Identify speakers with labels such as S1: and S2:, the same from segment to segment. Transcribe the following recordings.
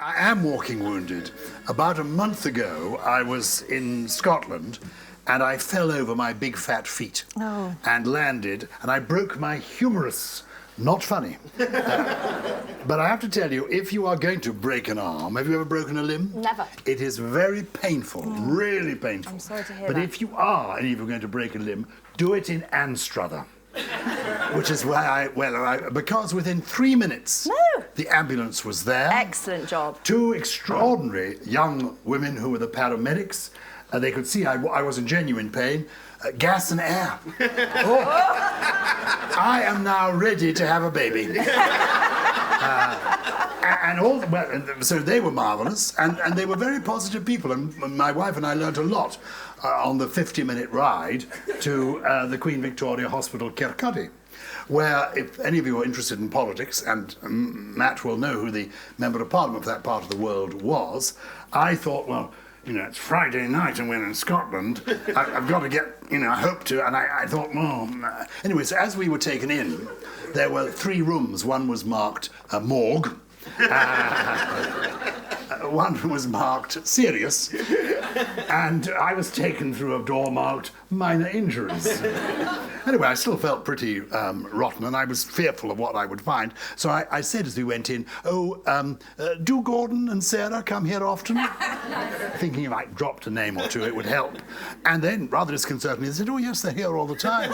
S1: I am walking wounded. About a month ago, I was in Scotland and I fell over my big fat feet and landed, and I broke my humerus. Not funny. But I have to tell you, if you are going to break an arm, have you ever broken a limb?
S2: Never.
S1: It is very painful, really painful.
S2: I'm sorry to hear
S1: but
S2: that.
S1: if you are, and if you're going to break a limb, do it in Anstruther. Which is why because within 3 minutes, the ambulance was there.
S2: Excellent job.
S1: 2 extraordinary young women who were the paramedics. They could see I was in genuine pain. Gas and air. I am now ready to have a baby. So they were marvellous, and they were very positive people, and my wife and I learnt a lot on the 50-minute ride to the Queen Victoria Hospital, Kirkcaldy, where, if any of you are interested in politics, and Matt will know who the Member of Parliament for that part of the world was, I thought, well, you know, it's Friday night and we're in Scotland. I've got to get, you know, I hope to. And I thought, Anyway, so as we were taken in, there were 3 rooms. One was marked morgue. One was marked serious. And I was taken through a door marked minor injuries. Anyway, I still felt pretty rotten, and I was fearful of what I would find. So I said as we went in, do Gordon and Sarah come here often? Thinking if I dropped a name or 2, it would help. And then, rather disconcertingly, they said, oh, yes, they're here all the time.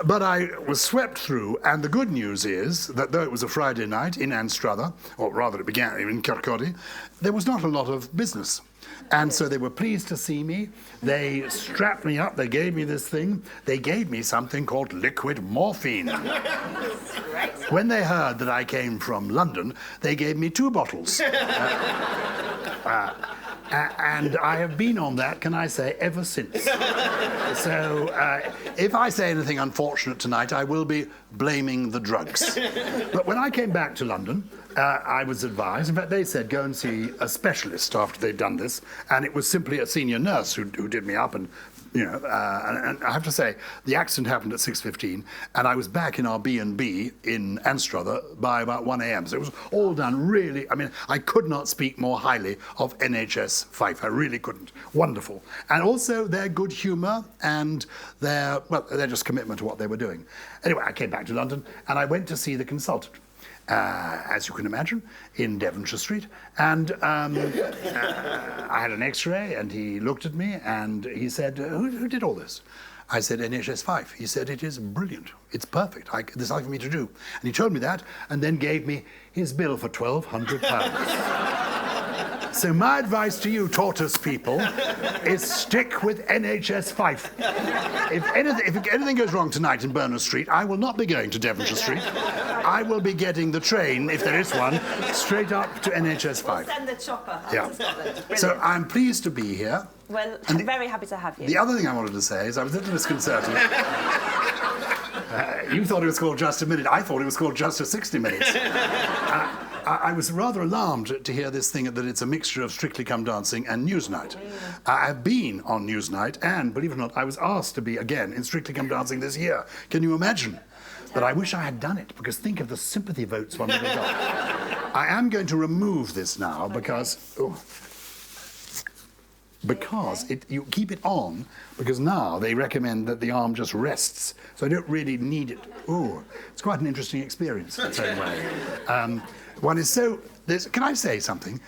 S1: But I was swept through, and the good news is that though it was a Friday night in Anstruther, or rather it began in Kirkcaldy, there was not a lot of business. And so they were pleased to see me. They strapped me up. They gave me this thing. They gave me something called liquid morphine. When they heard that I came from London, they gave me 2 bottles. And I have been on that, can I say, ever since. So if I say anything unfortunate tonight, I will be blaming the drugs. But when I came back to London, I was advised, in fact, they said, go and see a specialist after they'd done this. And it was simply a senior nurse who did me up. And, you know, and I have to say, the accident happened at 6:15, and I was back in our B&B in Anstruther by about 1 a.m. So it was all done really, I mean, I could not speak more highly of NHS Fife. I really couldn't. Wonderful. And also their good humour and their just commitment to what they were doing. Anyway, I came back to London, and I went to see the consultant. As you can imagine, in Devonshire Street. And I had an X-ray, and he looked at me, and he said, who did all this? I said, NHS Fife. He said, it is brilliant. It's perfect. There's nothing for me to do. And he told me that, and then gave me his bill for £1,200. So my advice to you, Tortoise people, is stick with NHS Fife. If anything goes wrong tonight in Berners Street, I will not be going to Devonshire Street. I will be getting the train, if there is one, straight up to NHS Fife.
S2: We'll send the chopper up to Scotland.
S1: So I'm pleased to be here.
S2: Well, I'm very happy to have you.
S1: The other thing I wanted to say is I was a little disconcerted. You thought it was called Just a Minute. I thought it was called Just a 60 Minutes. I was rather alarmed to hear this thing that it's a mixture of Strictly Come Dancing and Newsnight. I've been on Newsnight, and believe it or not, I was asked to be again in Strictly Come Dancing this year. Can you imagine? But I wish I had done it, because think of the sympathy votes one would have got. I am going to remove this now because you keep it on, because now they recommend that the arm just rests, so I don't really need it. Oh, it's quite an interesting experience in its own way. One is so. Can I say something?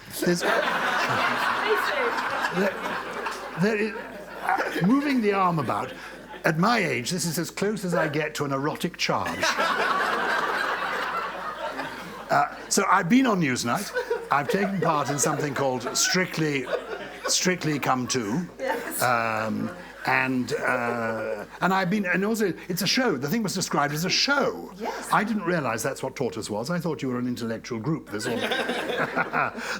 S1: Moving the arm about. At my age, this is as close as I get to an erotic charge. So I've been on Newsnight. I've taken part in something called Strictly Come To. Yes. And I've been, and also it's a show. The thing was described as a show. Yes. I didn't realise that's what Tortoise was. I thought you were an intellectual group. There's all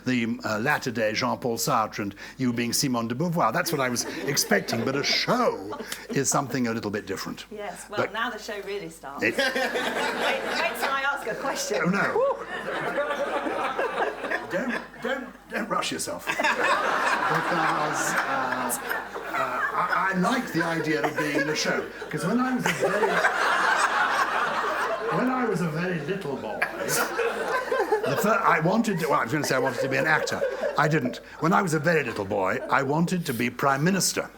S1: the latter-day Jean-Paul Sartre and you being Simone de Beauvoir. That's what I was expecting. But a show is something a little bit different.
S2: Yes. Well, now the show really starts. Wait till I ask a question.
S1: Oh no. Don't rush yourself. Because I like the idea of being in a show. Because when I was a very little little boy, I wanted to be an actor. I didn't. When I was a very little boy, I wanted to be Prime Minister.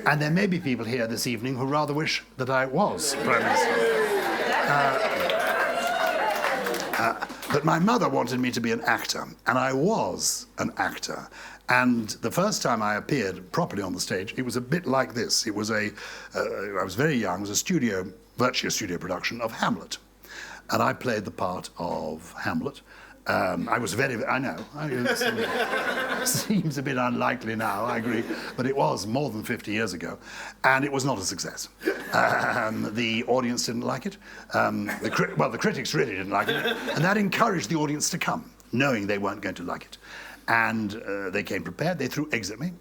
S1: And there may be people here this evening who rather wish that I was Prime Minister. But my mother wanted me to be an actor, and I was an actor. And the first time I appeared properly on the stage, it was a bit like this. It was I was very young, it was virtually a studio production of Hamlet. And I played the part of Hamlet. I know, it seems a bit unlikely now, I agree, but it was more than 50 years ago, and it was not a success. The audience didn't like it. The critics really didn't like it, and that encouraged the audience to come, knowing they weren't going to like it. And they came prepared. They threw eggs at me.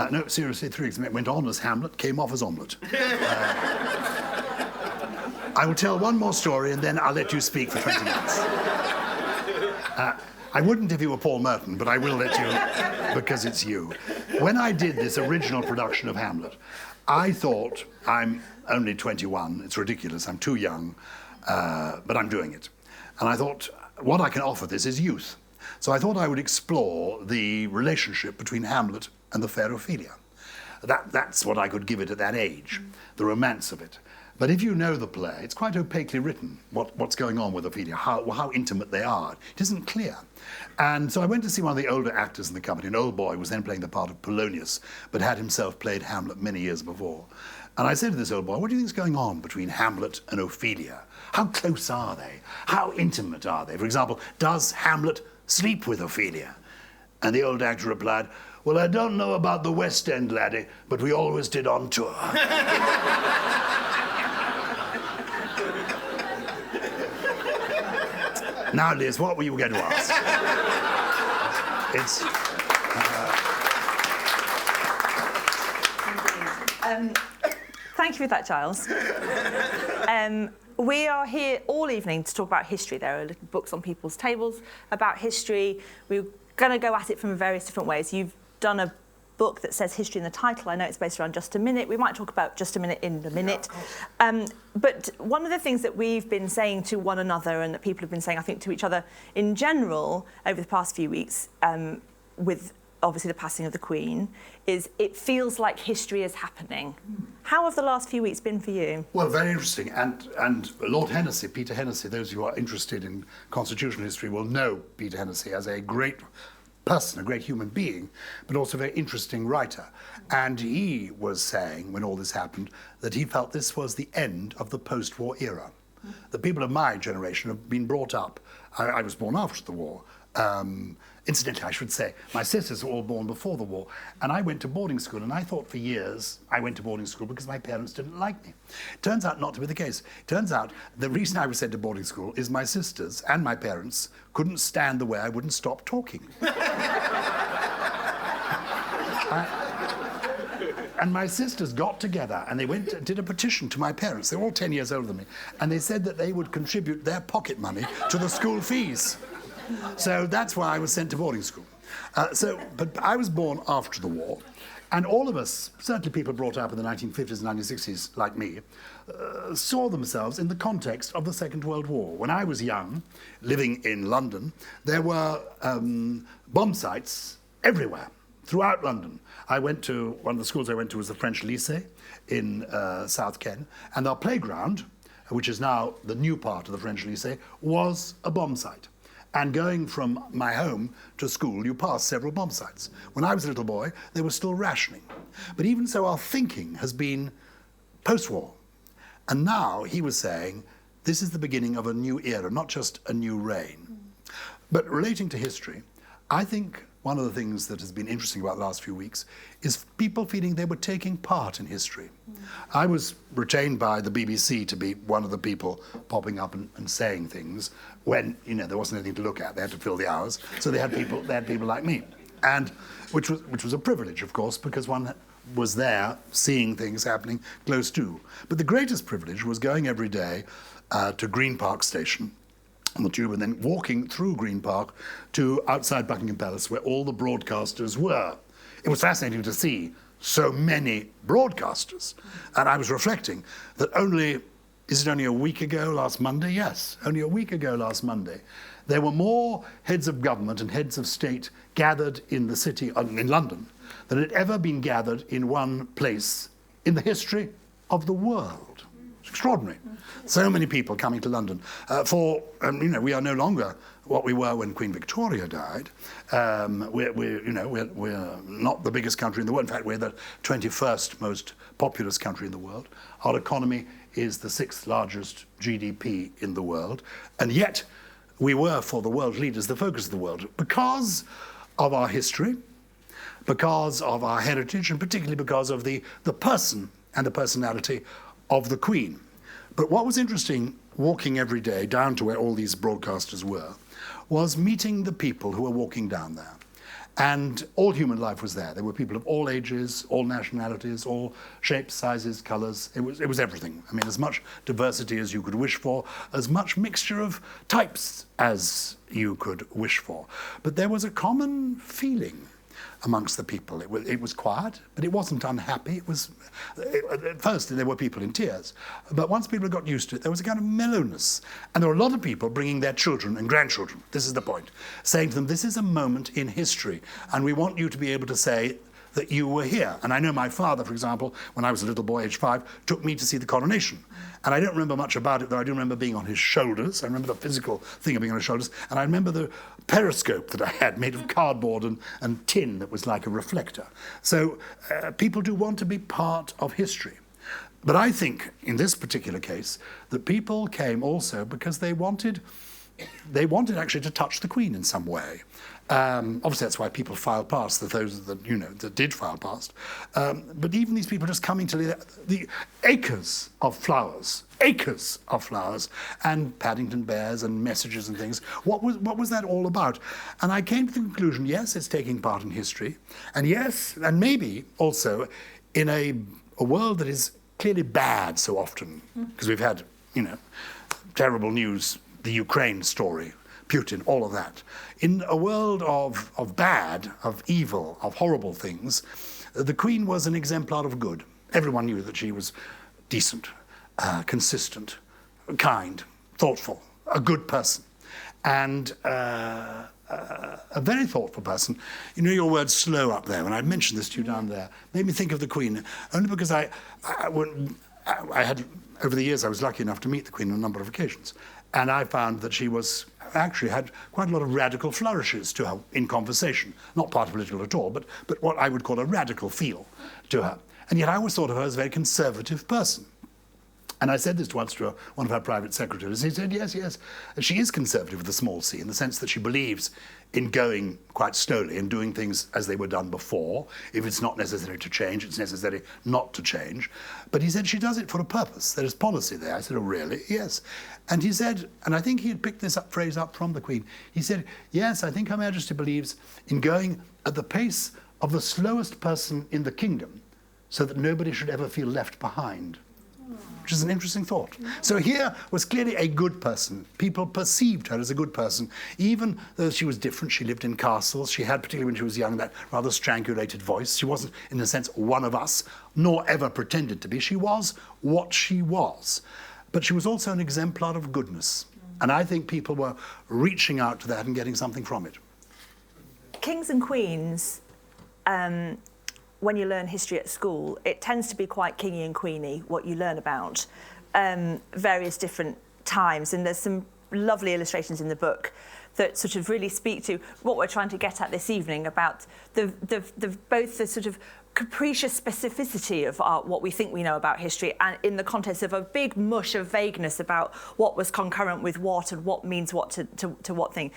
S1: No, seriously, threw eggs at me. It went on as Hamlet, came off as omelette. I will tell one more story, and then I'll let you speak for 20 minutes. I wouldn't if you were Paul Merton, but I will let you because it's you. When I did this original production of Hamlet, I thought, I'm only 21, it's ridiculous, I'm too young, but I'm doing it. And I thought, what I can offer this is youth. So I thought I would explore the relationship between Hamlet and the fair Ophelia. That's what I could give it at that age, the romance of it. But if you know the play, it's quite opaquely written, what's going on with Ophelia, how intimate they are. It isn't clear. And so I went to see one of the older actors in the company. An old boy was then playing the part of Polonius, but had himself played Hamlet many years before. And I said to this old boy, what do you think is going on between Hamlet and Ophelia? How close are they? How intimate are they? For example, does Hamlet sleep with Ophelia? And the old actor replied, well, I don't know about the West End, laddie, but we always did on tour. Now, Liz, what were you going to ask?
S2: Thank you for that, Gyles. We are here all evening to talk about history. There are little books on people's tables about history. We're going to go at it from various different ways. You've done a book that says history in the title. I know it's based around Just a Minute. We might talk about Just a Minute in a minute. But one of the things that we've been saying to one another and that people have been saying, I think, to each other in general over the past few weeks, with obviously the passing of the Queen, is it feels like history is happening. How have the last few weeks been for you?
S1: Well, very interesting. And Lord Hennessy, Peter Hennessy, those who are interested in constitutional history will know Peter Hennessy as a great person, a great human being, but also a very interesting writer. And he was saying, when all this happened, that he felt this was the end of the post-war era. The people of my generation have been brought up. I was born after the war. Incidentally, I should say, my sisters were all born before the war, and I went to boarding school, and I thought for years I went to boarding school because my parents didn't like me. Turns out not to be the case. Turns out the reason I was sent to boarding school is my sisters and my parents couldn't stand the way I wouldn't stop talking. And my sisters got together and they went and did a petition to my parents. They were all 10 years older than me, and they said that they would contribute their pocket money to the school fees. So that's why I was sent to boarding school. But I was born after the war, and all of us, certainly people brought up in the 1950s and 1960s like me, saw themselves in the context of the Second World War. When I was young, living in London, there were bomb sites everywhere, throughout London. One of the schools I went to was the French Lycée in South Ken, and our playground, which is now the new part of the French Lycée, was a bomb site. And going from my home to school, you passed several bomb sites. When I was a little boy, they were still rationing. But even so, our thinking has been post-war. And now he was saying, this is the beginning of a new era, not just a new reign. But relating to history, I think one of the things that has been interesting about the last few weeks is people feeling they were taking part in history. I was retained by the BBC to be one of the people popping up and saying things when, there wasn't anything to look at. They had to fill the hours, so they had people like me, and which was a privilege, of course, because one was there seeing things happening close to. But the greatest privilege was going every day to Green Park Station on the tube, and then walking through Green Park to outside Buckingham Palace, where all the broadcasters were. It was fascinating to see so many broadcasters, and I was reflecting that only is it only a week ago last Monday? Yes, only a week ago last Monday. There were more heads of government and heads of state gathered in the city, in London, than had ever been gathered in one place in the history of the world. It's extraordinary. So many people coming to London. We are no longer what we were when Queen Victoria died. We're not the biggest country in the world. In fact, we're the 21st most populous country in the world. Our economy is the 6th largest GDP in the world. And yet, we were, for the world leaders, the focus of the world because of our history, because of our heritage, and particularly because of the person and the personality of the Queen. But what was interesting, walking every day down to where all these broadcasters were, was meeting the people who were walking down there. And all human life was there. There were people of all ages, all nationalities, all shapes, sizes, colours. It was everything. I mean, as much diversity as you could wish for, as much mixture of types as you could wish for. But there was a common feeling amongst the people. It was quiet, but it wasn't unhappy. At first there were people in tears, but once people got used to it, there was a kind of mellowness. And there were a lot of people bringing their children and grandchildren, this is the point, saying to them, this is a moment in history, and we want you to be able to say that you were here. And I know my father, for example, when I was a little boy, age 5, took me to see the coronation. And I don't remember much about it, though I do remember being on his shoulders. I remember the physical thing of being on his shoulders. And I remember the periscope that I had made of cardboard and tin that was like a reflector. So people do want to be part of history. But I think, in this particular case, that people came also because they wanted actually to touch the Queen in some way. Obviously, that's why people filed past, those that did file past. But even these people just coming to the acres of flowers, and Paddington Bears and messages and things. What was that all about? And I came to the conclusion, yes, it's taking part in history, and yes, and maybe also in a world that is clearly bad so often, because we've had, terrible news, the Ukraine story, Putin, all of that. In a world of bad, of evil, of horrible things, the Queen was an exemplar of good. Everyone knew that she was decent, consistent, kind, thoughtful, a good person, and a very thoughtful person. You know your word slow up there, when I mentioned this to you down there, made me think of the Queen, only because I had, over the years, I was lucky enough to meet the Queen on a number of occasions, and I found that she actually had quite a lot of radical flourishes to her in conversation. Not party political at all, but what I would call a radical feel to her. And yet I always thought of her as a very conservative person. And I said this once to one of her private secretaries. He said, yes, she is conservative with a small c, in the sense that she believes in going quite slowly and doing things as they were done before. If it's not necessary to change, it's necessary not to change. But he said she does it for a purpose. There is policy there. I said, oh, really? Yes. And he said, and I think he had picked this phrase up from the Queen, he said, yes, I think Her Majesty believes in going at the pace of the slowest person in the kingdom so that nobody should ever feel left behind. Which is an interesting thought. So here was clearly a good person. People perceived her as a good person. Even though she was different, she lived in castles. She had, particularly when she was young, that rather strangulated voice. She wasn't, in a sense, one of us, nor ever pretended to be. She was what she was. But she was also an exemplar of goodness. And I think people were reaching out to that and getting something from it.
S2: Kings and queens, when you learn history at school, it tends to be quite kingy and queeny, what you learn about various different times. And there's some lovely illustrations in the book that sort of really speak to what we're trying to get at this evening about both the sort of capricious specificity of what we think we know about history, and in the context of a big mush of vagueness about what was concurrent with what and what means what to what thing.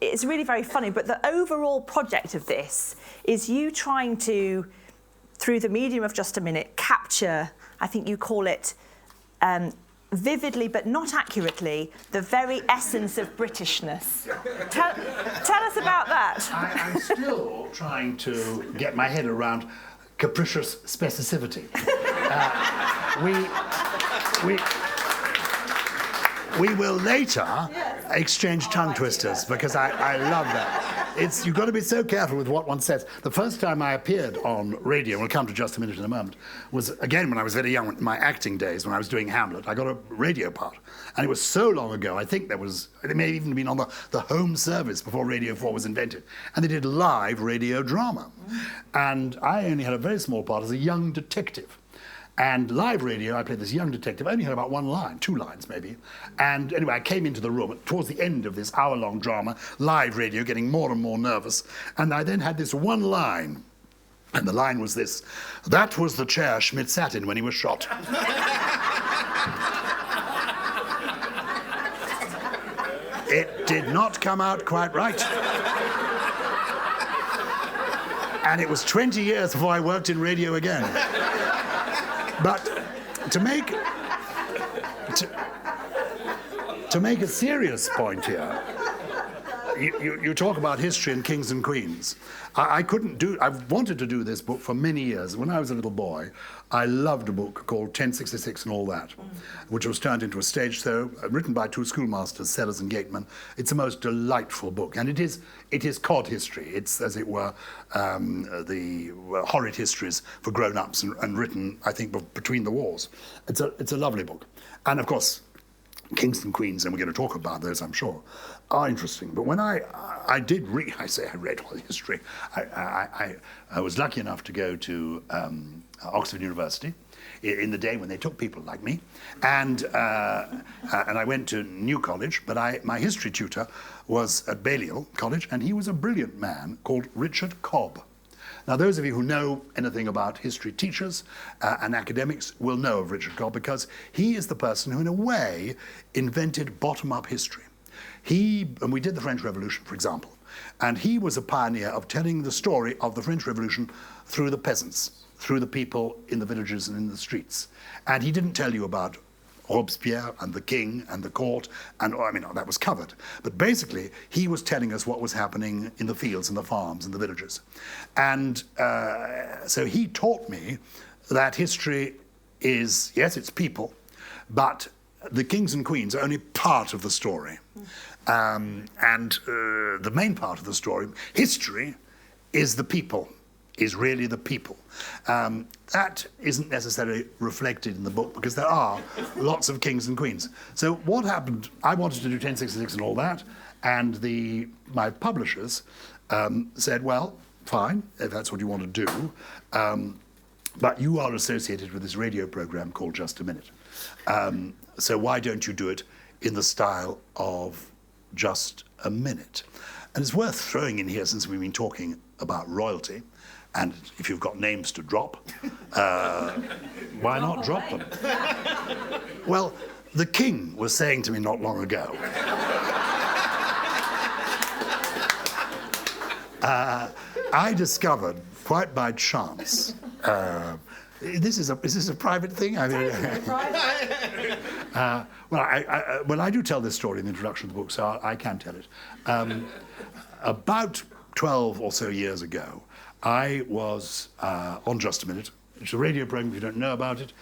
S2: It's really very funny, but the overall project of this is you trying to, through the medium of Just a Minute, capture, I think you call it, vividly but not accurately, the very essence of Britishness. Tell us about that.
S1: I'm still trying to get my head around capricious specificity. We will later exchange tongue twisters, because I love that. You've got to be so careful with what one says. The first time I appeared on radio, we'll come to just a minute in a moment, was again when I was very young, in my acting days, when I was doing Hamlet. I got a radio part, and it was so long ago. I think it may have even been on the home service before Radio 4 was invented, and they did live radio drama, and I only had a very small part as a young detective. And live radio, I played this young detective, I only had about one line, 2 lines maybe. And anyway, I came into the room towards the end of this hour-long drama, live radio, getting more and more nervous. And I then had this one line, and the line was this: "That was the chair Schmidt sat in when he was shot." It did not come out quite right. And it was 20 years before I worked in radio again. But to make a serious point here, you talk about history and kings and queens. I've wanted to do this book for many years. When I was a little boy, I loved a book called 1066 and All That, which was turned into a stage show, written by 2 schoolmasters, Sellers and Gateman. It's a most delightful book, and it is cod history. It's, as it were, the horrid histories for grown-ups and written, I think, between the wars. It's a lovely book. And, of course, kings and queens, and we're going to talk about those, I'm sure, are interesting. But when I read all the history. I was lucky enough to go to Oxford University in the day when they took people like me, and I went to New College, but my history tutor was at Balliol College, and he was a brilliant man called Richard Cobb. Now, those of you who know anything about history teachers and academics will know of Richard Cobb, because he is the person who, in a way, invented bottom-up history. And we did the French Revolution, for example, and he was a pioneer of telling the story of the French Revolution through the peasants, through the people in the villages and in the streets. And he didn't tell you about Robespierre and the king and the court, and that was covered. But basically, he was telling us what was happening in the fields and the farms and the villages. And so he taught me that history is, yes, it's people, but the kings and queens are only part of the story. The main part of the story, history, is the people, is really the people. That isn't necessarily reflected in the book because there are lots of kings and queens. So what happened, I wanted to do 1066 and All That, and my publishers said, well, fine, if that's what you want to do, but you are associated with this radio program called Just a Minute. So why don't you do it in the style of Just a Minute? And it's worth throwing in here, since we've been talking about royalty, and if you've got names to drop, why not drop them? Well, the king was saying to me not long ago, I discovered, quite by chance, is this a private thing? Well, I do tell this story in the introduction of the book, so I can tell it. About 12 or so years ago, I was on Just a Minute. It's a radio program, if you don't know about it.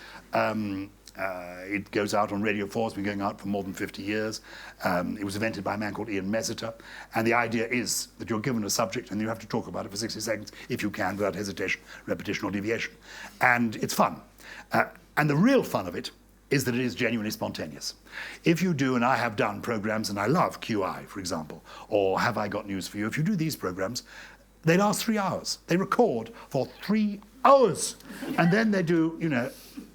S1: It goes out on Radio 4. It's been going out for more than 50 years. It was invented by a man called Ian Messeter. And the idea is that you're given a subject and you have to talk about it for 60 seconds, if you can, without hesitation, repetition, or deviation. And it's fun. And the real fun of it is that it is genuinely spontaneous. If you do, and I have done programs, and I love QI, for example, or Have I Got News for You? If you do these programs, they last 3 hours. They record for 3 hours. And then they do,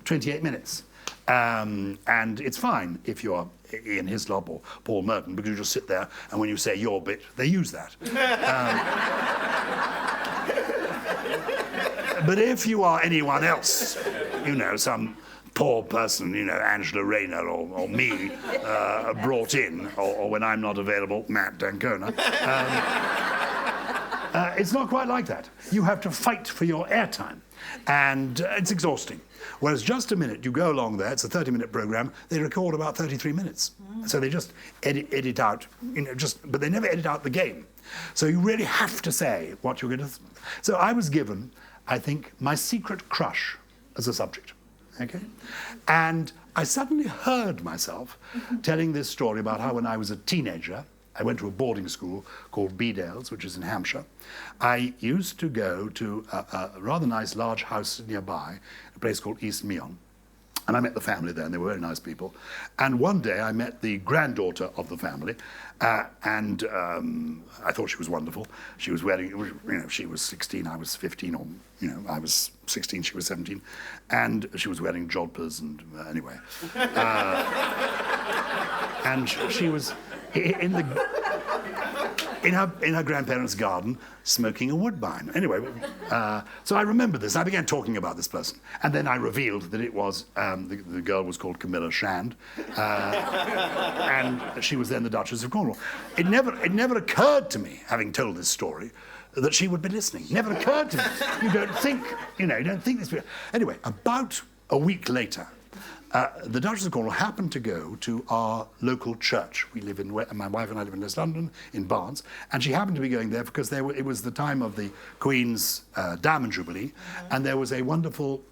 S1: 28 minutes. And it's fine if you're Ian Hislop or Paul Merton, because you just sit there, and when you say your bit, they use that. But if you are anyone else, some poor person, Angela Rayner or me, brought in, or when I'm not available, Matt D'Ancona, it's not quite like that. You have to fight for your airtime, and it's exhausting. Whereas Just a Minute, you go along there, it's a 30-minute program, they record about 33 minutes. So they just edit out, but they never edit out the game. So you really have to say what you're going to... So I was given, I think, my secret crush as a subject, okay? And I suddenly heard myself telling this story about how when I was a teenager, I went to a boarding school called Bedales, which is in Hampshire. I used to go to a rather nice large house nearby, a place called East Meon. And I met the family there, and they were very nice people. And one day I met the granddaughter of the family, and I thought she was wonderful. She was wearing, she was 16, I was 15, or, I was 16, she was 17. And she was wearing jodhpurs, and anyway. And she was in her grandparents' garden smoking a woodbine. Anyway, so I remember this. I began talking about this person, and then I revealed that it was the girl was called Camilla Shand, and she was then the Duchess of Cornwall. It never occurred to me, having told this story, that she would be listening. Never occurred to me. You don't think this. Anyway, about a week later, the Duchess of Cornwall happened to go to our local church. We live in, my wife and I live in West London, in Barnes, and she happened to be going there because it was the time of the Queen's Diamond Jubilee, and there was a wonderful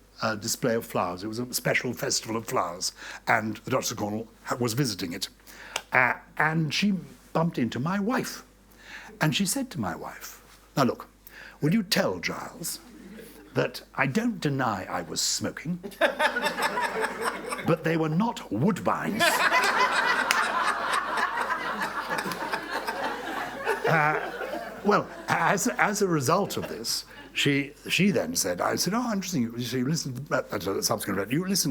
S1: display of flowers. It was a special festival of flowers, and the Duchess of Cornwall was visiting it. And she bumped into my wife, and she said to my wife, "Now look, will you tell Gyles that I don't deny I was smoking, but they were not woodbines." Well, as a result of this, she then said, I said, "Oh, interesting. You listen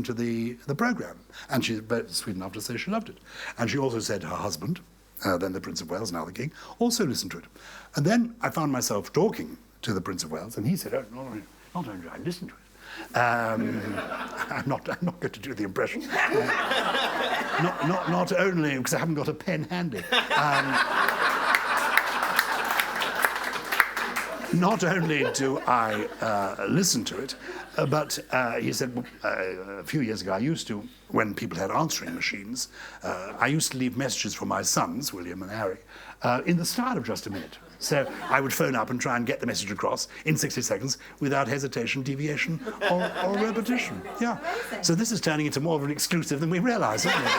S1: to the programme." And she's sweet enough to say she loved it. And she also said her husband, then the Prince of Wales, now the King, also listened to it. And then I found myself talking to the Prince of Wales, and he said, "Oh, no, not only did I listen to it, I'm not going to do the impression. Not only because I haven't got a pen handy. Not only do I listen to it, but he said a few years ago I used to, when people had answering machines, I used to leave messages for my sons, William and Harry, in the style of Just a Minute. So I would phone up and try and get the message across in 60 seconds without hesitation, deviation, or repetition. Yeah.
S2: Amazing.
S1: So this is turning into more of an exclusive than we realise, isn't it?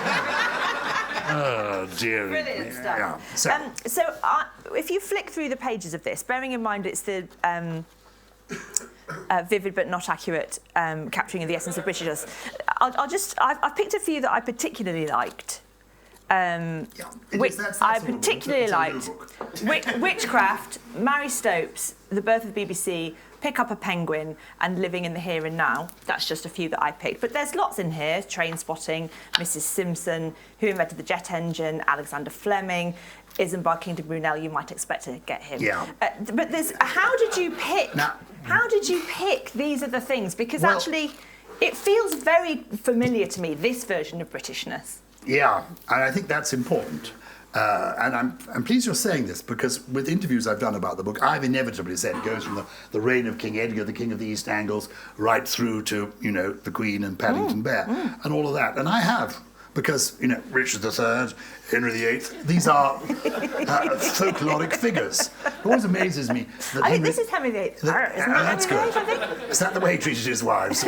S1: Oh, dear.
S2: Brilliant stuff.
S1: Yeah.
S2: So if you flick through the pages of this, bearing in mind it's the vivid but not accurate capturing of the essence of Britishness, I've picked a few that I particularly liked. I particularly liked Witchcraft, Mary Stopes, The Birth of the BBC, Pick Up a Penguin, and Living in the Here and Now. That's just a few that I picked. But there's lots in here. Train Spotting, Mrs. Simpson, Who Invented the Jet Engine, Alexander Fleming, Isambard Kingdom Brunel. You might expect to get him.
S1: Yeah.
S2: But there's, how did you pick these are the things? Because actually, it feels very familiar to me, this version of Britishness.
S1: Yeah, and I think that's important. And I'm pleased you're saying this, because with interviews I've done about the book, I've inevitably said it goes from the reign of King Edgar, the King of the East Angles, right through to, the Queen and Paddington Bear and all of that. And I have, because, Richard III, Henry VIII, these are folkloric figures. It always amazes me that
S2: I think this is Henry VIII. Isn't that
S1: that's
S2: Henry
S1: good.
S2: VIII, I think?
S1: Is that the way he treated his wives?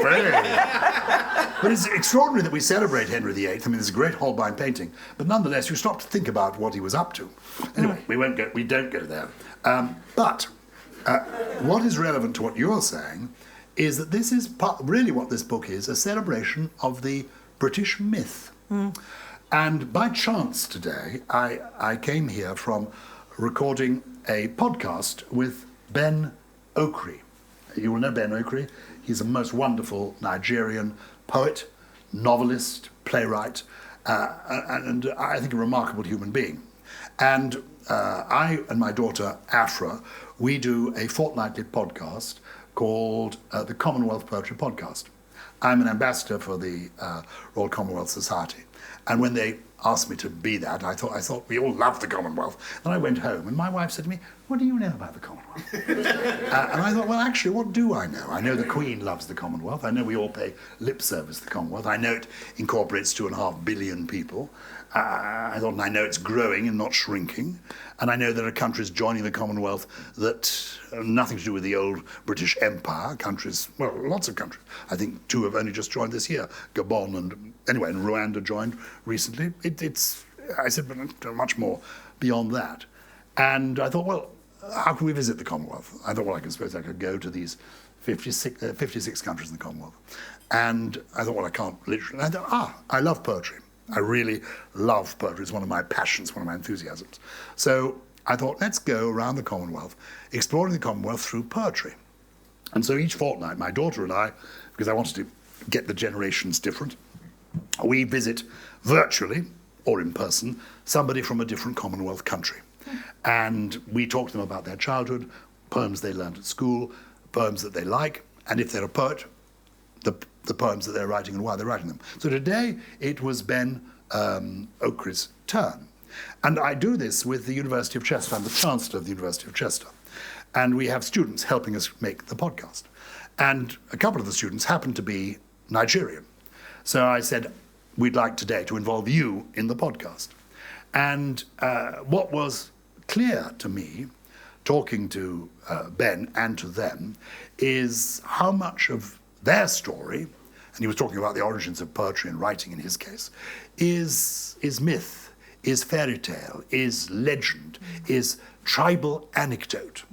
S1: But it's extraordinary that we celebrate Henry VIII. I mean, there's a great Holbein painting, but nonetheless, you stop to think about what he was up to. Anyway, we don't go there. But what is relevant to what you're saying is that this is really what this book is, a celebration of the British myth. And by chance today, I came here from recording a podcast with Ben Okri. You will know Ben Okri. He's a most wonderful Nigerian poet, novelist, playwright, and I think a remarkable human being. And I and my daughter Afra, we do a fortnightly podcast called the Commonwealth Poetry Podcast. I'm an ambassador for the Royal Commonwealth Society. And when they asked me to be that, I thought we all love the Commonwealth. Then I went home and my wife said to me, "What do you know about the Commonwealth?" And I thought, well, actually, what do I know? I know the Queen loves the Commonwealth. I know we all pay lip service to the Commonwealth. I know it incorporates 2.5 billion people. I know it's growing and not shrinking. And I know there are countries joining the Commonwealth that have nothing to do with the old British Empire. Countries, well, lots of countries. I think 2 have only just joined this year. Gabon and Rwanda joined recently. I said, but much more beyond that. And I thought, well, how can we visit the Commonwealth? I thought, well, I suppose I could go to these 56 countries in the Commonwealth. And I thought, well, I can't literally. And I thought, I love poetry. I really love poetry. It's one of my passions, one of my enthusiasms. So I thought, let's go around the Commonwealth, exploring the Commonwealth through poetry. And so each fortnight, my daughter and I, because I wanted to get the generations different, we visit virtually or in person somebody from a different Commonwealth country. And we talk to them about their childhood, poems they learned at school, poems that they like, and if they're a poet, the poems that they're writing and why they're writing them. So today it was Ben Oakrey's turn. And I do this with the University of Chester. I'm the Chancellor of the University of Chester. And we have students helping us make the podcast. And a couple of the students happen to be Nigerian. So I said, we'd like today to involve you in the podcast. And what was clear to me, talking to Ben and to them, is how much of their story, and he was talking about the origins of poetry and writing in his case, is myth, is fairy tale, is legend, is tribal anecdote.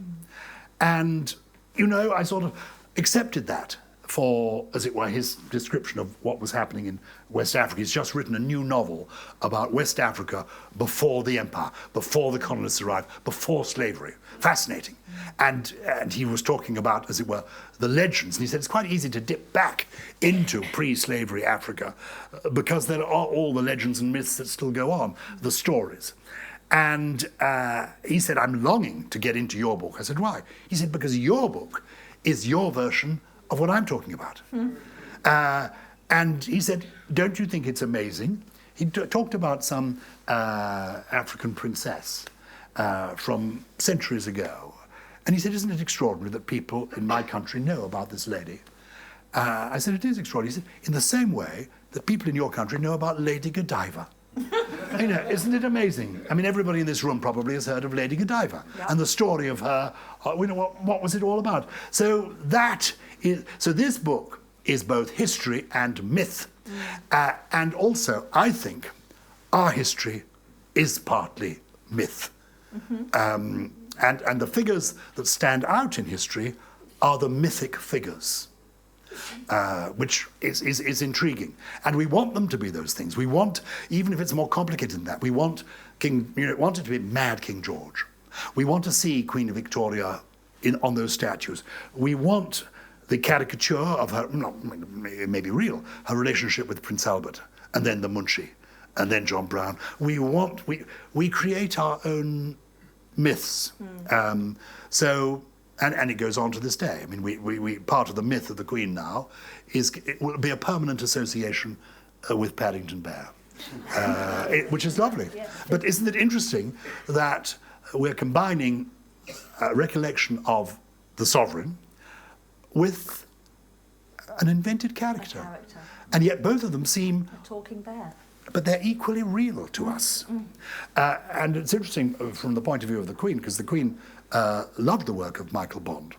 S1: And, you know, I sort of accepted that for, as it were, his description of what was happening in West Africa. He's just written a new novel about West Africa before the empire, before the colonists arrived, before slavery. Fascinating. And he was talking about, as it were, the legends. And he said it's quite easy to dip back into pre-slavery Africa because there are all the legends and myths that still go on, the stories. And he said, I'm longing to get into your book. I said, why? He said, because your book is your version of what I'm talking about. And he said, don't you think it's amazing? He talked about some African princess from centuries ago. And he said, isn't it extraordinary that people in my country know about this lady? I said, it is extraordinary. He said, in the same way that people in your country know about Lady Godiva. You know, isn't it amazing? I mean, everybody in this room probably has heard of Lady Godiva and the story of her. You know, what was it all about? So this book is both history and myth, and also I think our history is partly myth, and the figures that stand out in history are the mythic figures. Which is intriguing, and we want them to be those things. We want, even if it's more complicated than that, we want want it to be Mad King George. We want to see Queen Victoria on those statues. We want the caricature of her, it may be real, her relationship with Prince Albert, and then the Munshi, and then John Brown. We create our own myths. And it goes on to this day. I mean, we part of the myth of the Queen now is it will be a permanent association with Paddington Bear, which is lovely. Yeah. But isn't it interesting that we're combining recollection of the sovereign with an invented character. And yet both of them seem...
S2: A talking bear.
S1: But they're equally real to us. And it's interesting from the point of view of the Queen, because the Queen loved the work of Michael Bond.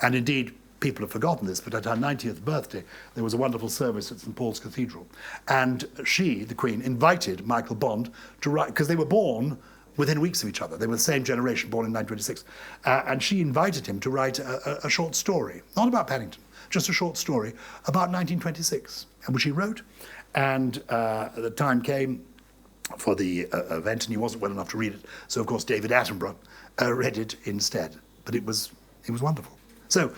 S1: And indeed, people have forgotten this, but at her 90th birthday, there was a wonderful service at St. Paul's Cathedral. And she, the Queen, invited Michael Bond to write, because they were born within weeks of each other. They were the same generation, born in 1926. And she invited him to write a short story, not about Paddington, just a short story about 1926, which he wrote. And the time came for the event, and he wasn't well enough to read it. So, of course, David Attenborough read it instead. But it was wonderful. So,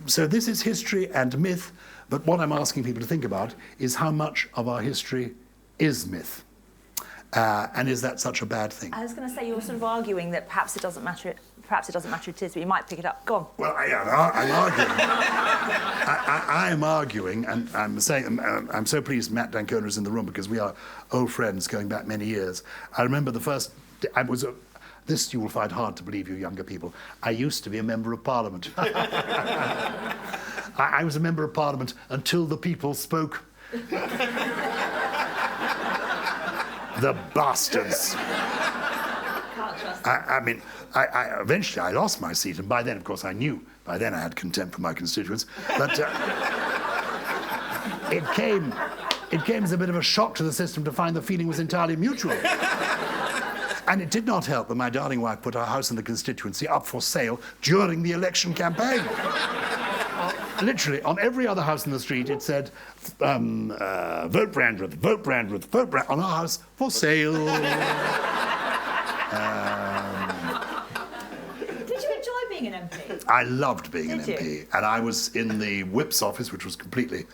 S1: so this is history and myth. But what I'm asking people to think about is how much of our history is myth. And is that such a bad thing?
S2: I was going to say, you're sort of arguing that perhaps it doesn't matter. Perhaps it doesn't matter. It is, but you might pick it up. Go on.
S1: Well, I'm arguing. I am arguing, and I'm saying I'm so pleased Matt Dancona is in the room because we are old friends going back many years. I remember the first. This you will find hard to believe, you younger people. I used to be a member of Parliament. I was a member of Parliament until the people spoke. The bastards. I mean, eventually I lost my seat, and by then, of course, I knew. By then I had contempt for my constituents. But it came it came as a bit of a shock to the system to find the feeling was entirely mutual. And it did not help that my darling wife put our house in the constituency up for sale during the election campaign. Literally, on every other house in the street, it said, vote Brandreth, vote Brandreth, vote Brandreth. On our house, for sale.
S2: Did you enjoy being an MP?
S1: I loved being an
S2: Did
S1: MP.
S2: you?
S1: And I was in the whip's office, which was completely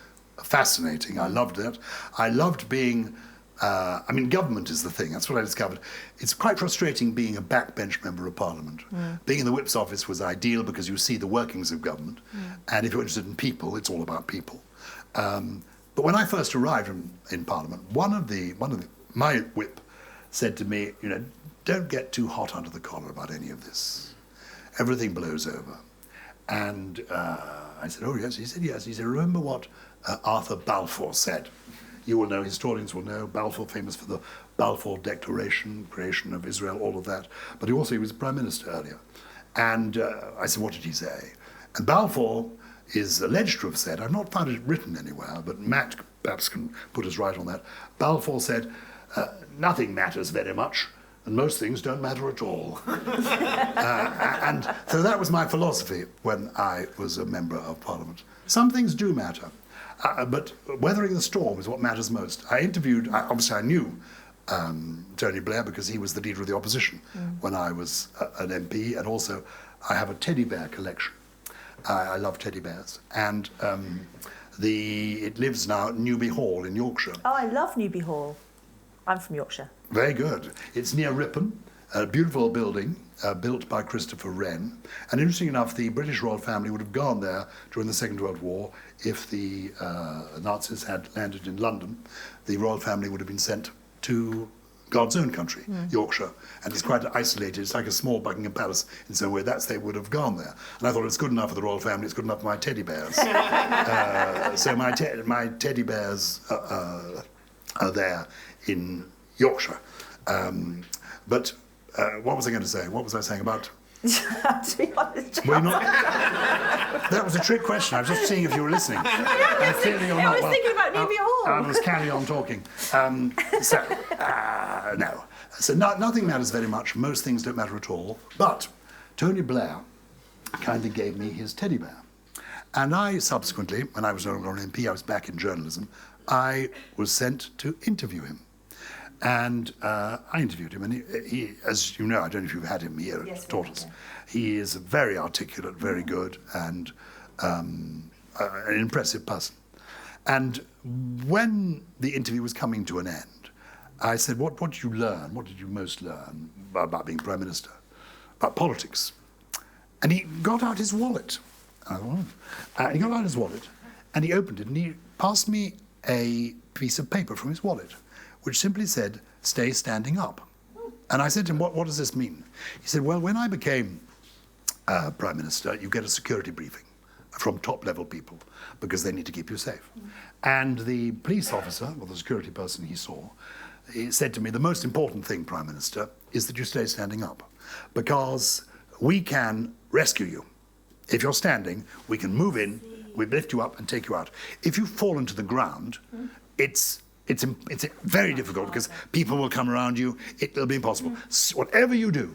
S1: fascinating. I loved it. I loved being... government is the thing. That's what I discovered. It's quite frustrating being a backbench member of Parliament. Being in the whip's office was ideal because you see the workings of government. And if you're interested in people, it's all about people. But when I first arrived in Parliament, my whip said to me, don't get too hot under the collar about any of this. Everything blows over. And I said, oh, yes. He said, yes. He said, remember what Arthur Balfour said. You will know, historians will know, Balfour, famous for the Balfour Declaration, creation of Israel, all of that. But he was Prime Minister earlier. And I said, what did he say? And Balfour is alleged to have said, I've not found it written anywhere, but Matt perhaps can put us right on that. Balfour said, nothing matters very much, and most things don't matter at all. And so that was my philosophy when I was a member of Parliament. Some things do matter. But weathering the storm is what matters most. Obviously I knew Tony Blair because he was the leader of the opposition when I was an MP, and also I have a teddy bear collection. I love teddy bears. And it lives now at Newby Hall in Yorkshire.
S2: Oh, I love Newby Hall. I'm from Yorkshire.
S1: Very good. It's near Ripon, a beautiful building built by Christopher Wren. And interesting enough, the British royal family would have gone there during the Second World War. If the Nazis had landed in London, the royal family would have been sent to God's own country, Yorkshire. And it's quite isolated. It's like a small Buckingham Palace in some way. They would have gone there. And I thought it's good enough for the royal family, it's good enough for my teddy bears. So my teddy bears are there in Yorkshire. But what was I going to say? What was I saying about...
S2: To be honest,
S1: That was a trick question. I was just seeing if you were listening.
S2: I was thinking about Newby Hall.
S1: I was carry on talking. No. So nothing matters very much. Most things don't matter at all. But Tony Blair kindly gave me his teddy bear. And I subsequently, when I was no longer an MP, I was back in journalism, I was sent to interview him. And I interviewed him, and he, as you know, I don't know if you've had him here at Tortoise. He is very articulate, very good, and an impressive person. And when the interview was coming to an end, I said, what did you learn? What did you most learn about being Prime Minister? About politics. And he got out his wallet. He got out his wallet, and he opened it, and he passed me a piece of paper from his wallet, which simply said, stay standing up. And I said to him, what does this mean? He said, well, when I became Prime Minister, you get a security briefing from top-level people because they need to keep you safe. And the police officer, or the security person he saw, he said to me, the most important thing, Prime Minister, is that you stay standing up because we can rescue you. If you're standing, we can move in, we lift you up and take you out. If you fall into the ground, it's very difficult because people will come around you. It'll be impossible. Whatever you do,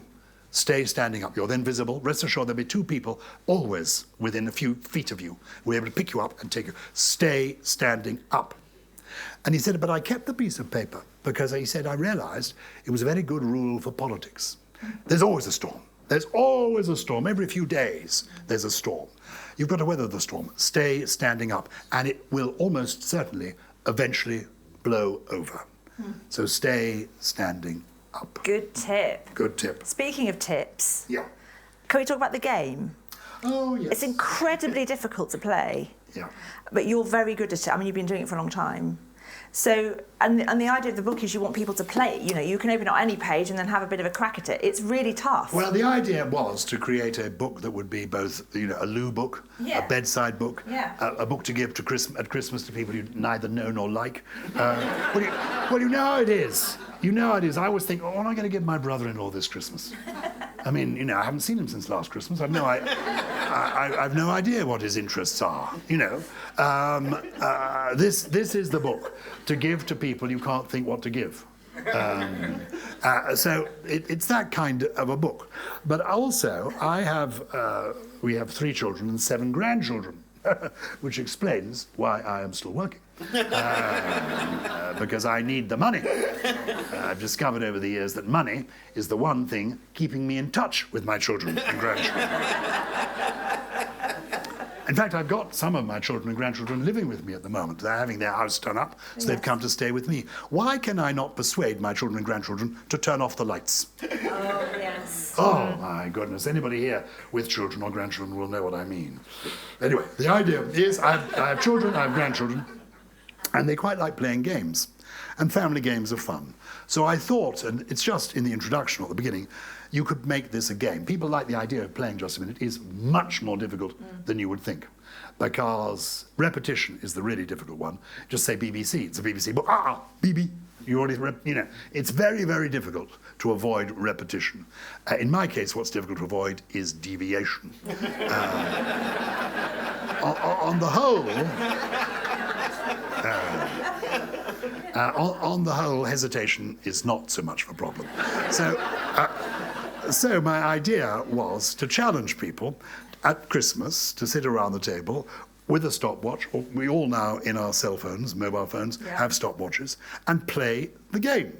S1: stay standing up. You're then visible. Rest assured there'll be two people always within a few feet of you who will be able to pick you up and take you. Stay standing up. And he said, but I kept the piece of paper because he said, I realized it was a very good rule for politics. There's always a storm. There's always a storm. Every few days there's a storm. You've got to weather the storm. Stay standing up. And it will almost certainly eventually blow over. So stay standing up.
S2: Good tip.
S1: Good tip.
S2: Speaking of tips,
S1: Yeah.
S2: can we talk about the game?
S1: Oh, yes.
S2: It's incredibly difficult to play.
S1: Yeah.
S2: But you're very good at it. I mean, you've been doing it for a long time. So, and the idea of the book is you want people to play it. You know, you can open it on any page and then have a bit of a crack at it. It's really tough.
S1: Well, the idea was to create a book that would be both, a loo book, a bedside book, a book to give at Christmas to people you neither know nor like. Well, you know how it is. You know how it is. I always think, what am I going to give my brother-in-law this Christmas? I mean, I haven't seen him since last Christmas. I I've no idea what his interests are, you know. This is the book to give to people you can't think what to give. So it's that kind of a book. But also, we have 3 children and 7 grandchildren, which explains why I am still working. Because I need the money. I've discovered over the years that money is the one thing keeping me in touch with my children and grandchildren. In fact, I've got some of my children and grandchildren living with me at the moment. They're having their house done up, so they've come to stay with me. Why can I not persuade my children and grandchildren to turn off the lights?
S2: Oh, yes.
S1: Oh, my goodness. Anybody here with children or grandchildren will know what I mean. Anyway, the idea is I have children, I have grandchildren, and they quite like playing games. And family games are fun. So I thought, and it's just in the introduction or the beginning, you could make this a game. People like the idea of playing just a minute is much more difficult than you would think, because repetition is the really difficult one. Just say BBC, it's a BBC book. BB. You already, it's very, very difficult to avoid repetition. In my case, what's difficult to avoid is deviation. On the whole, on the whole, hesitation is not so much of a problem. So my idea was to challenge people at Christmas to sit around the table with a stopwatch, or we all now in our cell phones, mobile phones, have stopwatches, and play the game.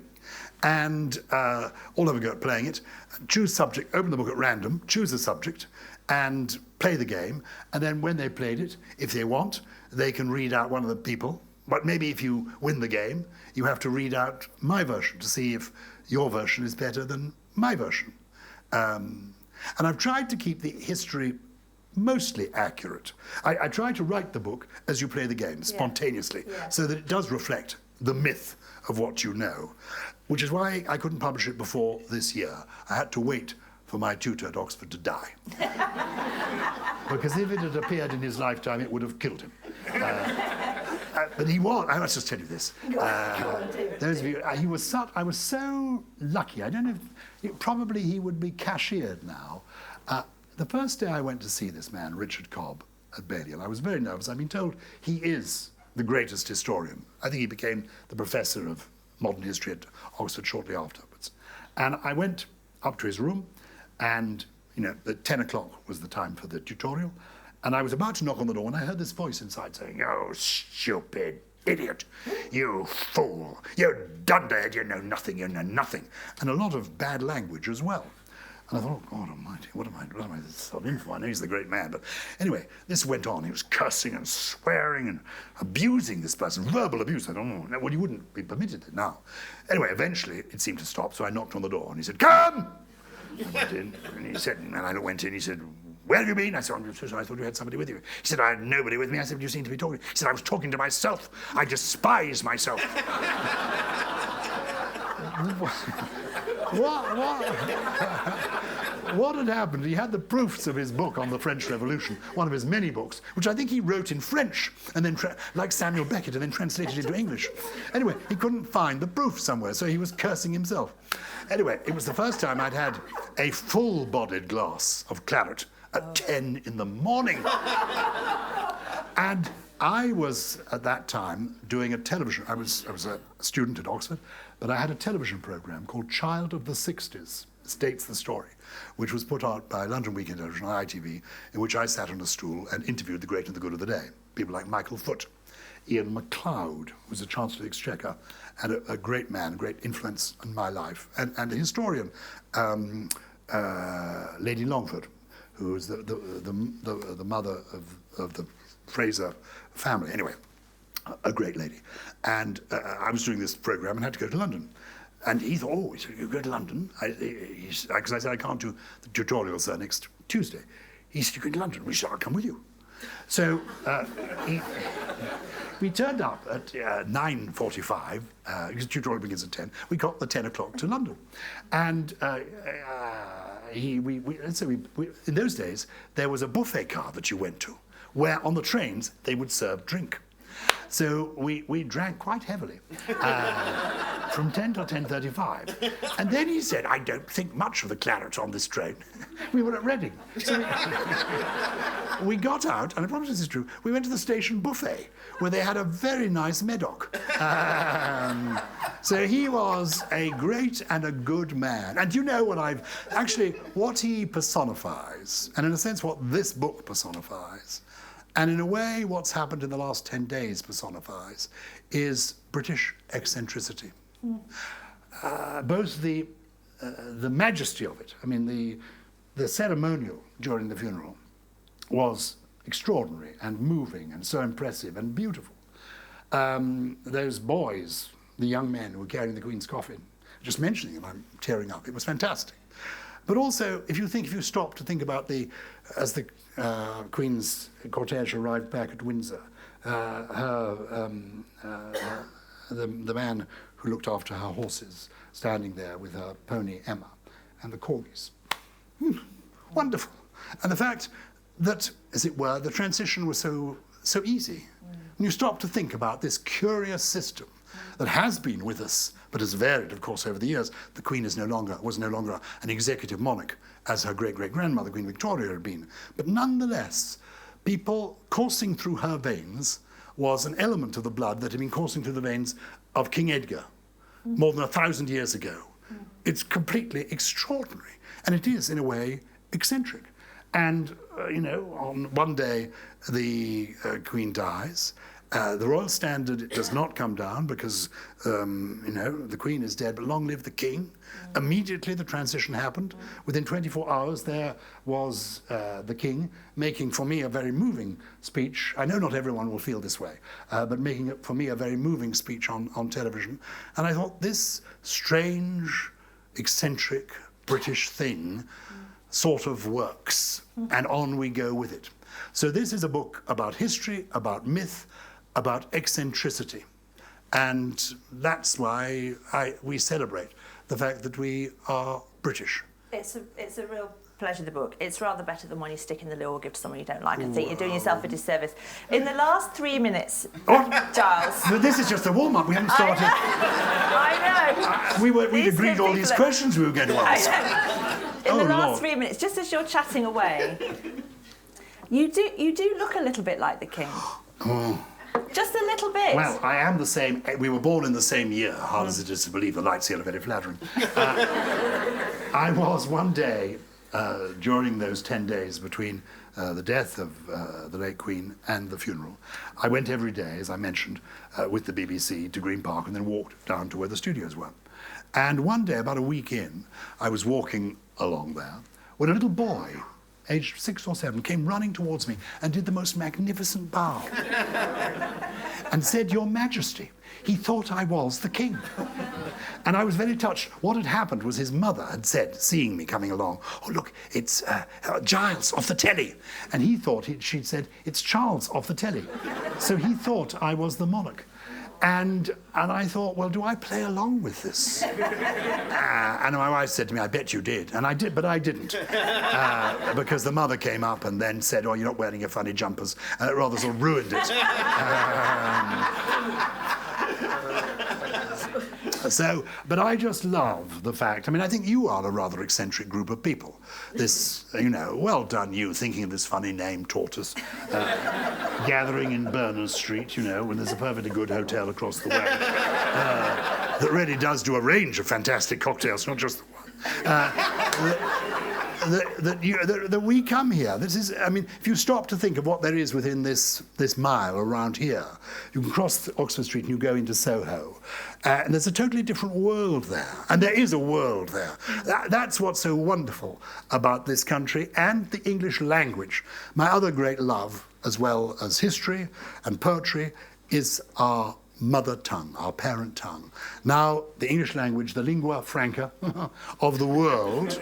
S1: And all have a go at playing it. Choose subject, open the book at random, choose a subject, and play the game. And then when they played it, if they want, they can read out one of the people. But maybe if you win the game, you have to read out my version to see if your version is better than my version. And I've tried to keep the history mostly accurate. I try to write the book as you play the game, spontaneously, so that it does reflect the myth of what you know, which is why I couldn't publish it before this year. I had to wait for my tutor at Oxford to die. Because if it had appeared in his lifetime, it would have killed him. But he was, I must just tell you this. Those of you, I was so lucky. I don't know if, probably he would be cashiered now. The first day I went to see this man, Richard Cobb, at Balliol, I was very nervous. I've been told he is the greatest historian. I think he became the professor of modern history at Oxford shortly afterwards. And I went up to his room, and at 10 o'clock was the time for the tutorial. And I was about to knock on the door, and I heard this voice inside saying, "You stupid idiot, you fool, you dunderhead, you know nothing, and a lot of bad language as well. And I thought, oh, God almighty, what am I sort in for? I know he's the great man, but anyway, this went on. He was cursing and swearing and abusing this person, verbal abuse. I don't know, well, you wouldn't be permitted it now. Anyway, eventually it seemed to stop, so I knocked on the door, and he said, "Come!" I went in, and I went in, he said, "Where have you been?" I said, "I'm so sorry, I thought you had somebody with you." He said, "I had nobody with me." I said, "You seem to be talking." He said, "I was talking to myself. I despise myself." What had happened? He had the proofs of his book on the French Revolution, one of his many books, which I think he wrote in French, and then, like Samuel Beckett, and then translated into English. Anyway, he couldn't find the proof somewhere, so he was cursing himself. Anyway, it was the first time I'd had a full-bodied glass of claret at 10 in the morning. And I was, at that time, doing a television. I was a student at Oxford, but I had a television program called Child of the 60s, States the Story, which was put out by London Weekend Television on ITV, in which I sat on a stool and interviewed the great and the good of the day. People like Michael Foote, Ian MacLeod, who was the Chancellor of the Exchequer, and a great man, great influence in my life, and a historian, Lady Longford, who was the mother of the Fraser family. Anyway, a great lady. And I was doing this program and had to go to London. And he thought, "Oh," he said, "you go to London?" Because I said, "I can't do the tutorial, sir, next Tuesday." He said, "You go to London?" We said, "I'll come with you." So we turned up at 9:45, because the tutorial begins at 10. We got the 10 o'clock to London. And in those days, there was a buffet car that you went to, where on the trains they would serve drink. So we drank quite heavily. from 10 till 10:35. And then he said, I don't think much of the claret on this train. We were at Reading. So we got out, and I promise this is true, we went to the station buffet, where they had a very nice Medoc. So he was a great and a good man. And you know what he personifies, and in a sense what this book personifies, and in a way what's happened in the last 10 days personifies, is British eccentricity. Both the majesty of it, I mean the ceremonial during the funeral was extraordinary and moving and so impressive and beautiful. Those boys, the young men who were carrying the Queen's coffin, just mentioning them, I'm tearing up. It was fantastic. But also, if you stop to think about as the Queen's cortege arrived back at Windsor, the man who looked after her horses standing there with her pony Emma and the corgis. Wonderful. And the fact that, as it were, the transition was so easy. When you stop to think about this curious system that has been with us, but has varied, of course, over the years. The Queen was no longer an executive monarch, as her great-great-grandmother, Queen Victoria, had been. But nonetheless, people coursing through her veins was an element of the blood that had been coursing through the veins of King Edgar more than 1,000 years ago. It's completely extraordinary. And it is, in a way, eccentric. And, on one day, the Queen dies. The royal standard does not come down because, the Queen is dead, but long live the King. Immediately the transition happened. Within 24 hours there was the King making, for me, a very moving speech. I know not everyone will feel this way, but making, for me, a very moving speech on television. And I thought, this strange, eccentric British thing sort of works, and on we go with it. So this is a book about history, about myth, about eccentricity. And that's why we celebrate the fact that we are British.
S2: It's a real pleasure, the book. It's rather better than one you stick in the loo or give to someone you don't like. I think you're doing yourself a disservice. In the last 3 minutes, Gyles...
S1: But this is just a warm-up. We haven't started...
S2: I know.
S1: We'd agreed all these questions we were going to ask.
S2: In the last 3 minutes, just as you're chatting away, you do look a little bit like the King. Just a little bit.
S1: Well, I am the same. We were born in the same year, hard as it is to believe. The lights here are very flattering. I was one day, during those 10 days between the death of the late Queen and the funeral, I went every day, as I mentioned, with the BBC to Green Park and then walked down to where the studios were. And one day, about a week in, I was walking along there when a little boy, aged 6 or 7, came running towards me and did the most magnificent bow and said, "Your Majesty." He thought I was the King. And I was very touched. What had happened was his mother had said, seeing me coming along, "Oh, look, it's Gyles off the telly." And he thought she'd said, "It's Charles off the telly." So he thought I was the monarch. And I thought, well, do I play along with this? And my wife said to me, "I bet you did." And I did, but I didn't. Because the mother came up and then said, "Oh, you're not wearing your funny jumpers." And it rather sort of ruined it. But I just love the fact, I think you are a rather eccentric group of people. This, well done you, thinking of this funny name, Tortoise, gathering in Berners Street, when there's a perfectly good hotel across the way, that really does do a range of fantastic cocktails, not just the one. That we come here. This is, if you stop to think of what there is within this mile around here, you can cross Oxford Street and you go into Soho, and there's a totally different world there. And there is a world there. That's what's so wonderful about this country and the English language. My other great love, as well as history and poetry, is our mother tongue, our parent tongue. Now, the English language, the lingua franca of the world,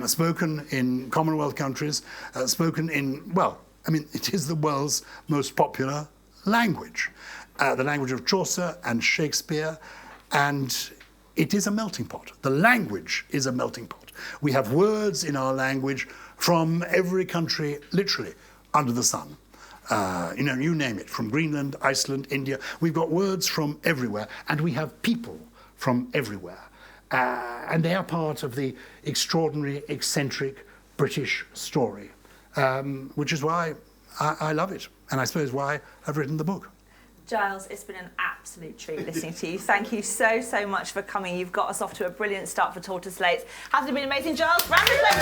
S1: spoken in Commonwealth countries, spoken in, it is the world's most popular language. The language of Chaucer and Shakespeare, and it is a melting pot. The language is a melting pot. We have words in our language from every country, literally, under the sun. You know, you name it, from Greenland, Iceland, India. We've got words from everywhere, and we have people from everywhere. And they are part of the extraordinary, eccentric British story, which is why I love it, and I suppose why I've written the book.
S2: Giles, it's been an absolute treat listening to you. Thank you so, so much for coming. You've got us off to a brilliant start for Tortoise. Hasn't it been amazing, Gyles Brandreth?